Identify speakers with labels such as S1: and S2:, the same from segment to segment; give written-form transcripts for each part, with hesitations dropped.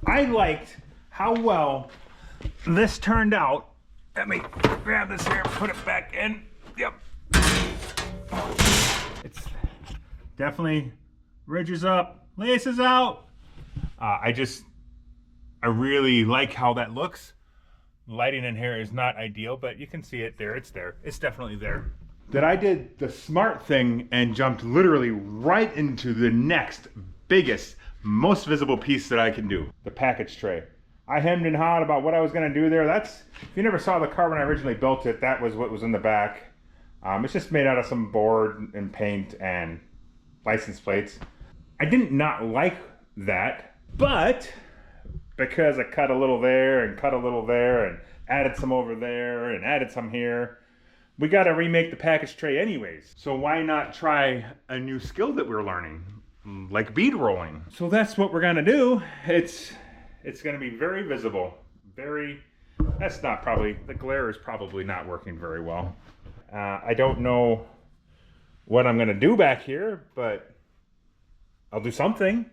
S1: I liked how well this turned out. Let me grab this here, put it back in. Yep. It's definitely ridges up, laces out. I really like how that looks. Lighting in here is not ideal, but you can see it there. It's there. It's definitely there. That I did the smart thing and jumped literally right into the next biggest, most visible piece that I can do, the package tray. I hemmed and hawed about what I was gonna do there. That's, if you never saw the car when I originally built it, that was what was in the back. It's just made out of some board and paint and license plates. I didn't not like that, but because I cut a little there and cut a little there and added some over there and added some here, we got to remake the package tray anyways. So why not try a new skill that we're learning, like bead rolling? So that's what we're gonna do. It's gonna be very visible. That's not probably, the glare is probably not working very well. I don't know what I'm gonna do back here, but I'll do something.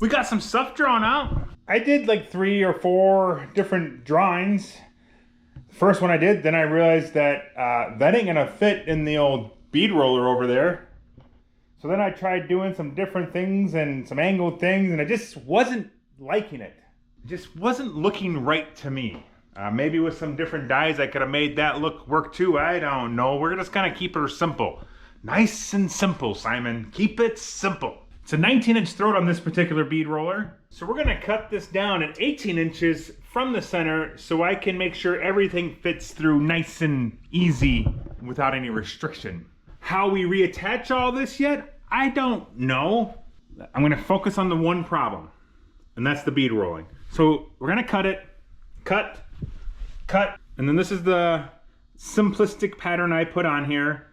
S1: We got some stuff drawn out. I did like 3 or 4 different drawings. The first one I did, then I realized that that ain't gonna fit in the old bead roller over there. So then I tried doing some different things and some angled things, and I just wasn't liking it. It just wasn't looking right to me. Maybe with some different dyes I could have made that look work too, I don't know. We're just gonna keep her simple. Nice and simple, Simon. Keep it simple. It's a 19-inch throat on this particular bead roller. So we're gonna cut this down at 18 inches from the center so I can make sure everything fits through nice and easy without any restriction. How we reattach all this yet, I don't know. I'm gonna focus on the one problem, and that's the bead rolling. So we're gonna cut it, cut, and then this is the simplistic pattern I put on here.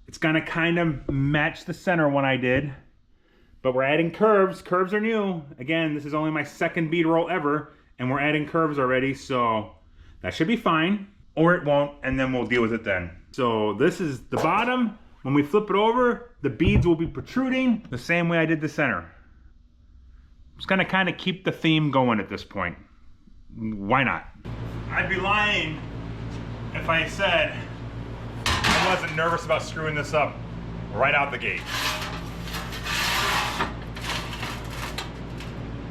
S1: It's gonna kind of match the center one I did. But we're adding curves. Curves are new. Again, this is only my second bead roll ever, and we're adding curves already, so that should be fine. Or it won't, and then we'll deal with it then. So this is the bottom. When we flip it over, the beads will be protruding the same way I did the center. I'm just gonna kind of keep the theme going at this point. Why not? I'd be lying if I said I wasn't nervous about screwing this up right out the gate.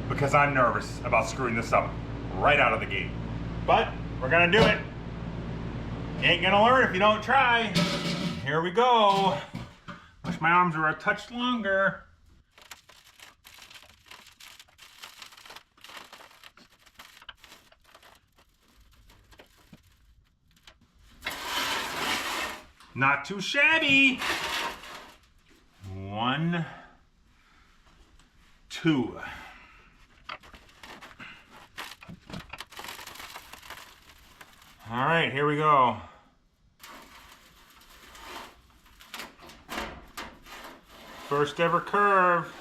S1: Because I'm nervous about screwing this up right out of the gate. But we're gonna do it. You ain't gonna learn if you don't try. Here we go. Wish my arms were a touch longer. Not too shabby. 1, 2. All right, here we go. First ever curve.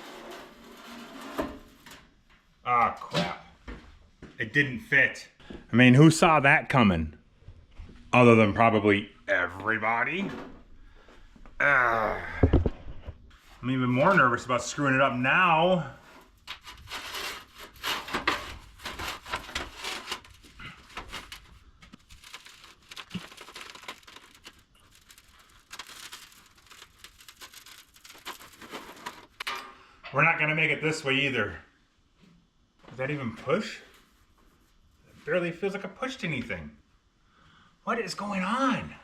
S1: Ah, crap. It didn't fit. I mean, who saw that coming? Other than probably everybody. I'm even more nervous about screwing it up now. We're not gonna make it this way either. Does that even push? It barely feels like I pushed anything. What is going on?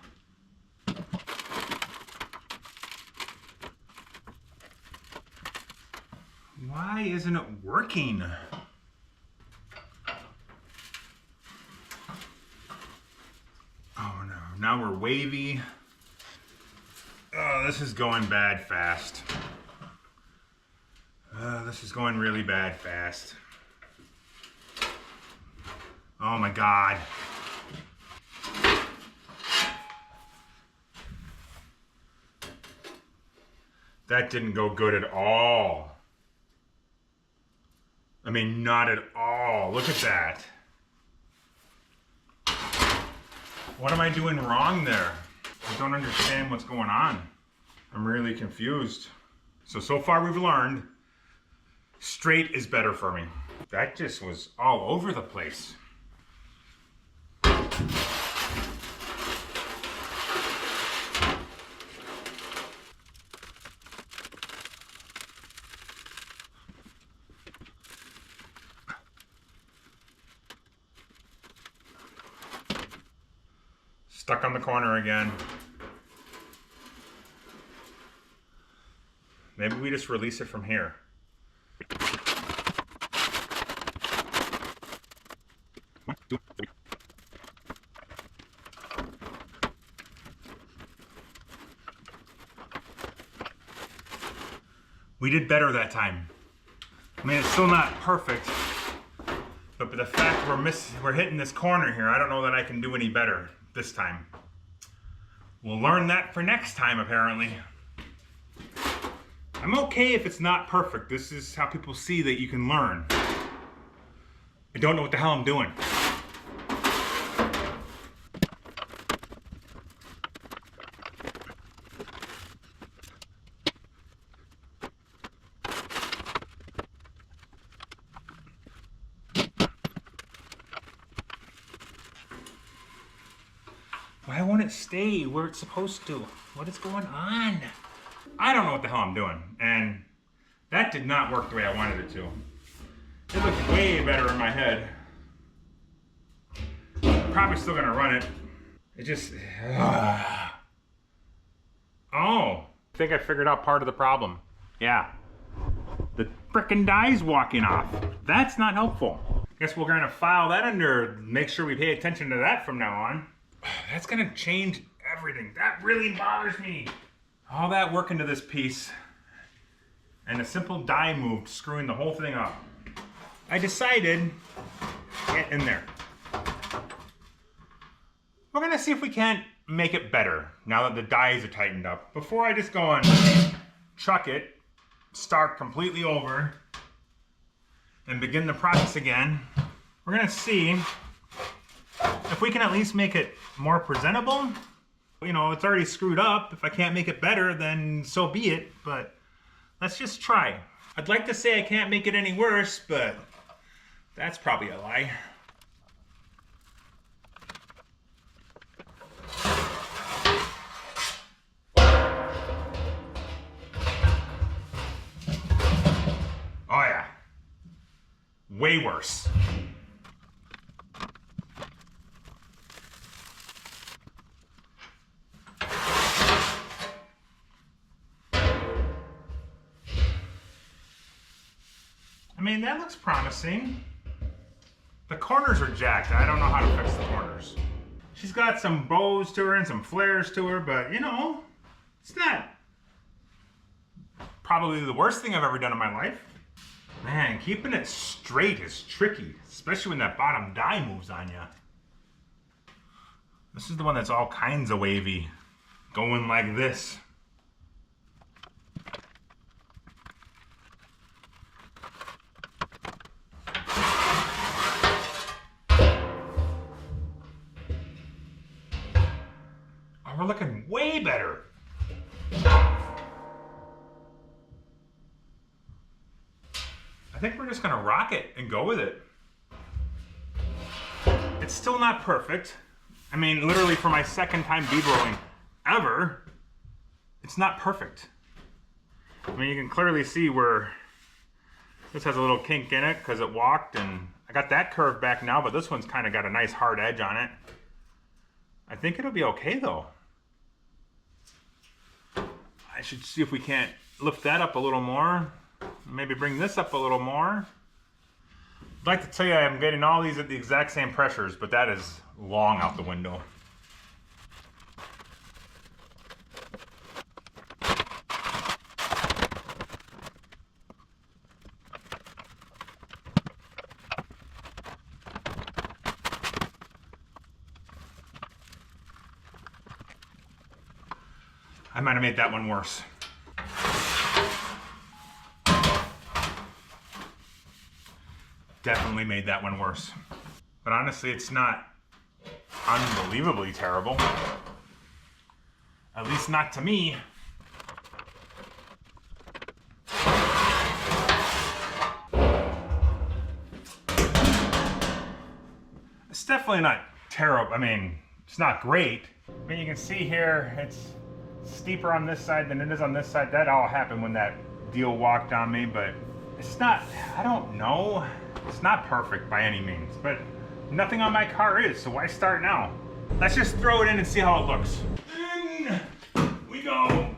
S1: Why isn't it working? Oh no, now we're wavy. Oh, this is going bad fast. This is going really bad fast. Oh my God. That didn't go good at all. I mean, not at all. Look at that. What am I doing wrong there? I don't understand what's going on. I'm really confused. So far we've learned straight is better for me. That just was all over the place. Stuck on the corner again. Maybe we just release it from here. One, two, three. We did better that time. I mean, it's still not perfect, but the fact we're hitting this corner here, I don't know that I can do any better this time. We'll learn that for next time, apparently. I'm okay if it's not perfect. This is how people see that you can learn. I don't know what the hell I'm doing. Why won't it stay where it's supposed to? What is going on? I don't know what the hell I'm doing. And that did not work the way I wanted it to. It looked way better in my head. I'm probably still gonna run it. It just... Oh! I think I figured out part of the problem. Yeah. The frickin' die's walking off. That's not helpful. Guess we're gonna file that under, make sure we pay attention to that from now on. That's gonna change everything. That really bothers me. All that work into this piece and a simple die move screwing the whole thing up. I decided, get in there. We're gonna see if we can't make it better now that the dies are tightened up. Before I just go and chuck it, start completely over, and begin the process again, we're gonna see if we can at least make it more presentable. You know, it's already screwed up. If I can't make it better, then so be it, but let's just try. I'd like to say I can't make it any worse, but that's probably a lie. Oh yeah, way worse. I mean, that looks promising. The corners are jacked. I don't know how to fix the corners. She's got some bows to her and some flares to her, but you know, it's not probably the worst thing I've ever done in my life. Man, keeping it straight is tricky, especially when that bottom die moves on you. This is the one that's all kinds of wavy, going like this. We're looking way better. I think we're just gonna rock it and go with it. It's still not perfect. I mean, literally for my second time bead rolling ever, it's not perfect. I mean, you can clearly see where this has a little kink in it because it walked, and I got that curve back now, but this one's kind of got a nice hard edge on it. I think it'll be okay though. I should see if we can't lift that up a little more. Maybe bring this up a little more. I'd like to tell you I'm getting all these at the exact same pressures, but that is long out the window. I might have made that one worse. Definitely made that one worse. But honestly, it's not unbelievably terrible. At least not to me. It's definitely not terrible. I mean, it's not great. I mean, you can see here, it's steeper on this side than it is on this side. That all happened when that deal walked on me, but it's not, I don't know. It's not perfect by any means, but nothing on my car is, so why start now? Let's just throw it in and see how it looks. In we go.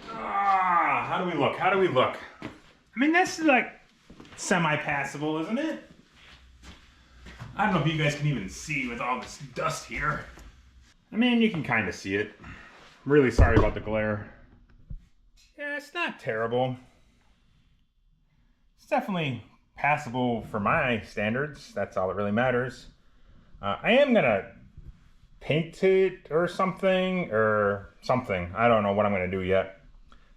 S1: How do we look? How do we look? I mean, that's like semi-passable, isn't it? I don't know if you guys can even see with all this dust here. I mean, you can kind of see it. I'm really sorry about the glare. Yeah, it's not terrible. It's definitely passable for my standards. That's all that really matters. I am gonna paint it or something. I don't know what I'm gonna do yet.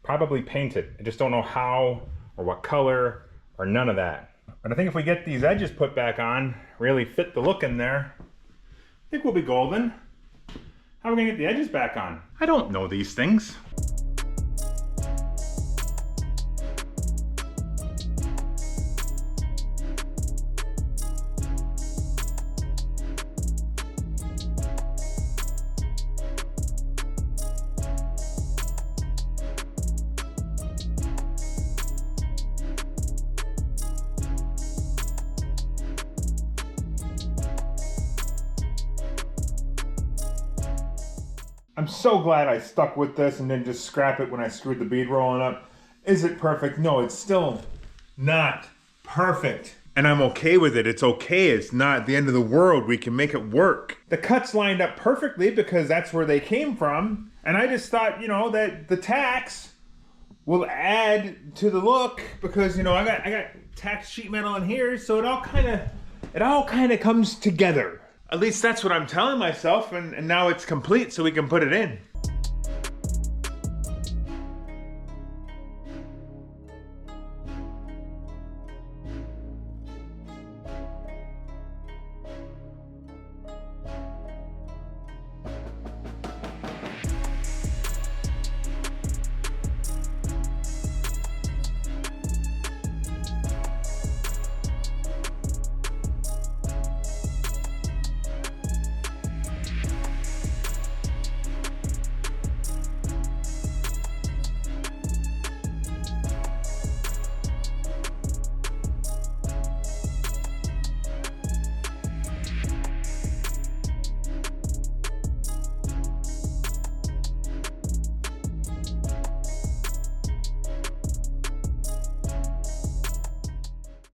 S1: Probably paint it. I just don't know how or what color or none of that. But I think if we get these edges put back on, really fit the look in there, I think we'll be golden. How are we gonna get the edges back on? I don't know these things. I'm so glad I stuck with this and didn't just scrap it when I screwed the bead rolling up. Is it perfect? No, it's still not perfect. And I'm okay with it. It's okay. It's not the end of the world. We can make it work. The cuts lined up perfectly because that's where they came from. And I just thought, you know, that the tacks will add to the look because, you know, I got tacked sheet metal in here, so it all kind of comes together. At least that's what I'm telling myself, and now it's complete so we can put it in.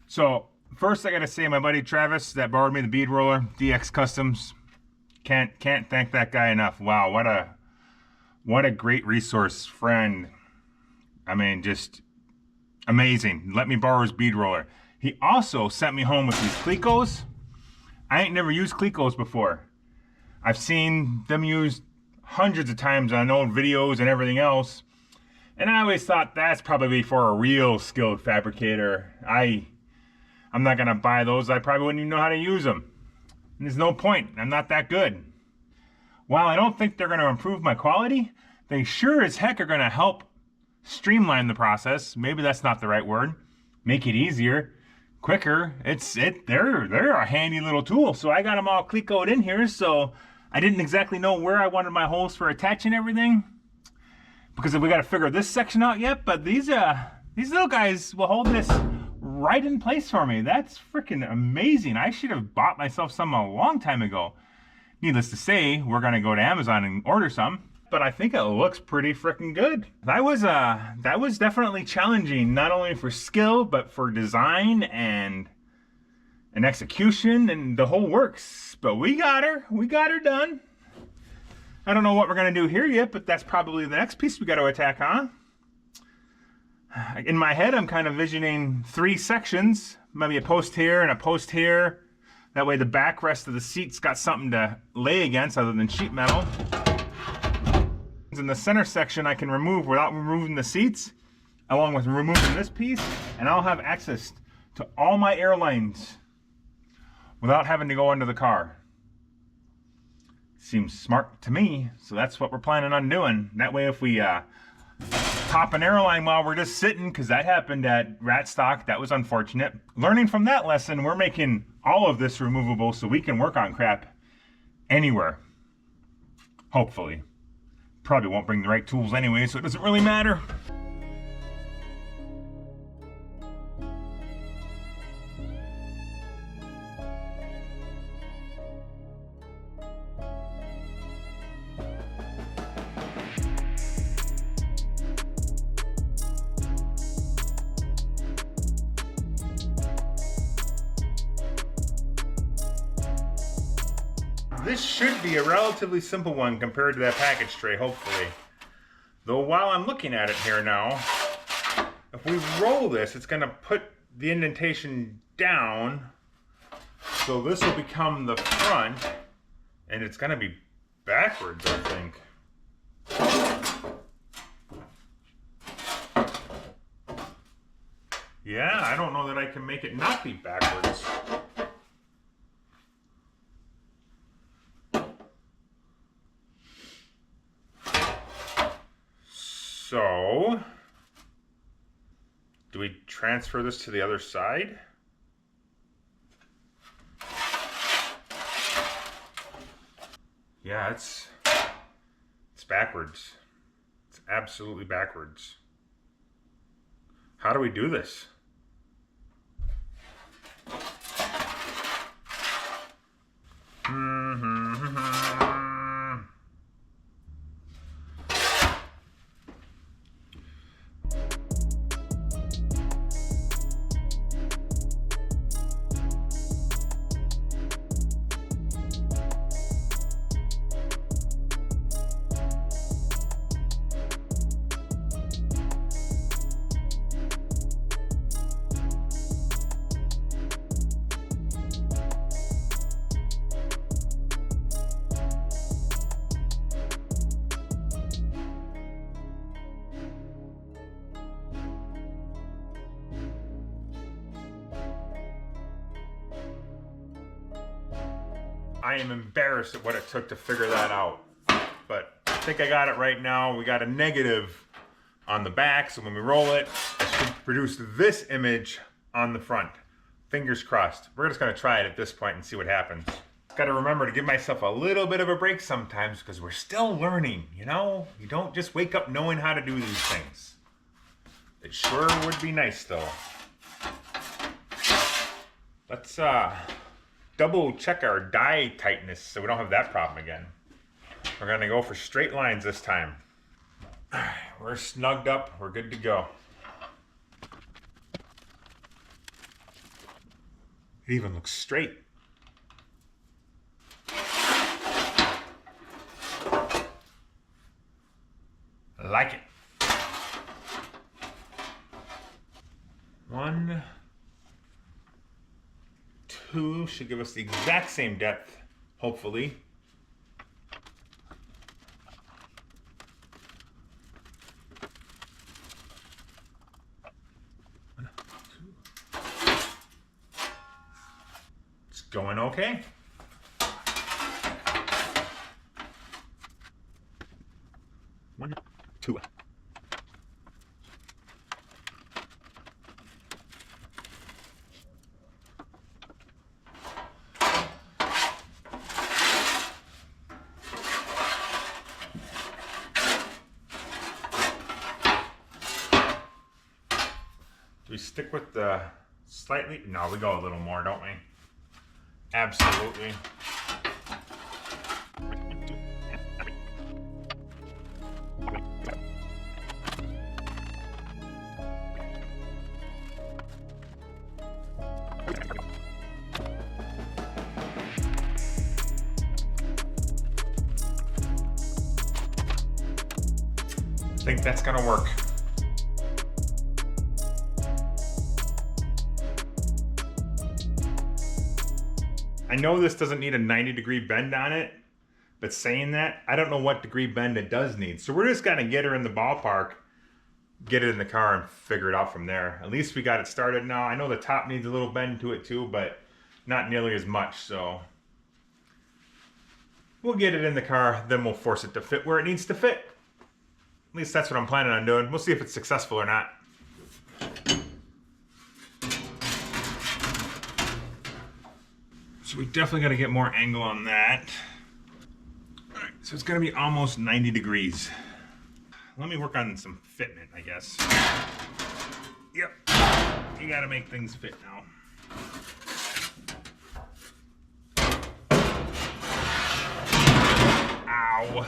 S1: So first I gotta say, my buddy Travis that borrowed me the bead roller, DX Customs, can't thank that guy enough. Wow, what a great resource, friend. I mean, just amazing. Let me borrow his bead roller. He also sent me home with these Clecos. I ain't never used Clecos before. I've seen them used hundreds of times on old videos and everything else, and I always thought that's probably for a real skilled fabricator. I'm not gonna buy those. I probably wouldn't even know how to use them. And there's no point. I'm not that good. While I don't think they're gonna improve my quality, they sure as heck are gonna help streamline the process. Maybe that's not the right word. Make it easier, quicker. They're a handy little tool. So I got them all Clecoed in here. So I didn't exactly know where I wanted my holes for attaching everything, because we got to figure this section out yet. But these These little guys will hold this right in place for me. That's freaking amazing. I should have bought myself some a long time ago. Needless to say, we're gonna go to Amazon and order some, but I think it looks pretty freaking good. That was definitely challenging, not only for skill, but for design and execution and the whole works. But we got her done. I don't know what we're gonna do here yet, but that's probably the next piece we gotta attack on. In my head, I'm kind of visioning 3 sections, maybe a post here and a post here. That way the backrest of the seat's got something to lay against other than sheet metal. In the center section I can remove without removing the seats, along with removing this piece, and I'll have access to all my airlines without having to go under the car. Seems smart to me, so that's what we're planning on doing. That way if we pop an airline while we're just sitting, because that happened at Ratrod, that was unfortunate. Learning from that lesson, we're making all of this removable so we can work on crap anywhere. Hopefully. Probably won't bring the right tools anyway, so it doesn't really matter. This should be a relatively simple one compared to that package tray, hopefully. Though while I'm looking at it here now, if we roll this, it's gonna put the indentation down. So this will become the front, and it's gonna be backwards, I think. Yeah, I don't know that I can make it not be backwards. So, do we transfer this to the other side? Yeah, it's backwards. It's absolutely backwards. How do we do this? I am embarrassed at what it took to figure that out, but I think I got it right now. We got a negative on the back, so when we roll it, it should produce this image on the front. Fingers crossed. We're just gonna try it at this point and see what happens. Gotta remember to give myself a little bit of a break sometimes because we're still learning, you know? You don't just wake up knowing how to do these things. It sure would be nice though. Let's double check our die tightness so we don't have that problem again. We're gonna go for straight lines this time. All right, we're snugged up, we're good to go. It even looks straight. I like it. 1, 2 should give us the exact same depth, hopefully. It's going okay. One, two. stick with the slightly, no, we go a little more, don't we? Absolutely. I think that's gonna work. I know this doesn't need a 90-degree bend on it, but saying that, I don't know what degree bend it does need. So we're just gonna get her in the ballpark, get it in the car and figure it out from there. At least we got it started now. I know the top needs a little bend to it too, but not nearly as much, so. We'll get it in the car, then we'll force it to fit where it needs to fit. At least that's what I'm planning on doing. We'll see if it's successful or not. So we definitely got to get more angle on that. All right, so it's going to be almost 90 degrees. Let me work on some fitment, I guess. Yep, you got to make things fit now. Ow.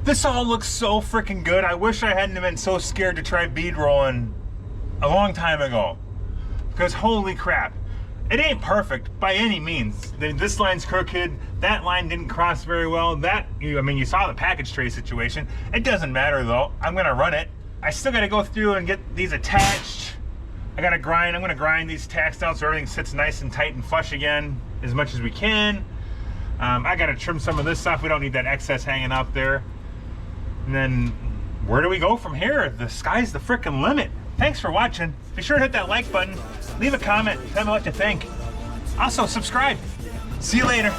S1: This all looks so freaking good. I wish I hadn't been so scared to try bead rolling a long time ago. Because holy crap, it ain't perfect by any means. This line's crooked, that line didn't cross very well. You saw the package tray situation. It doesn't matter though, I'm gonna run it. I still gotta go through and get these attached. I'm gonna grind these tacks down so everything sits nice and tight and flush again as much as we can. I gotta trim some of this stuff. We don't need that excess hanging out there. And then where do we go from here? The sky's the frickin' limit. Thanks for watching. Be sure to hit that like button, leave a comment, tell me what you think. Also, subscribe. See you later.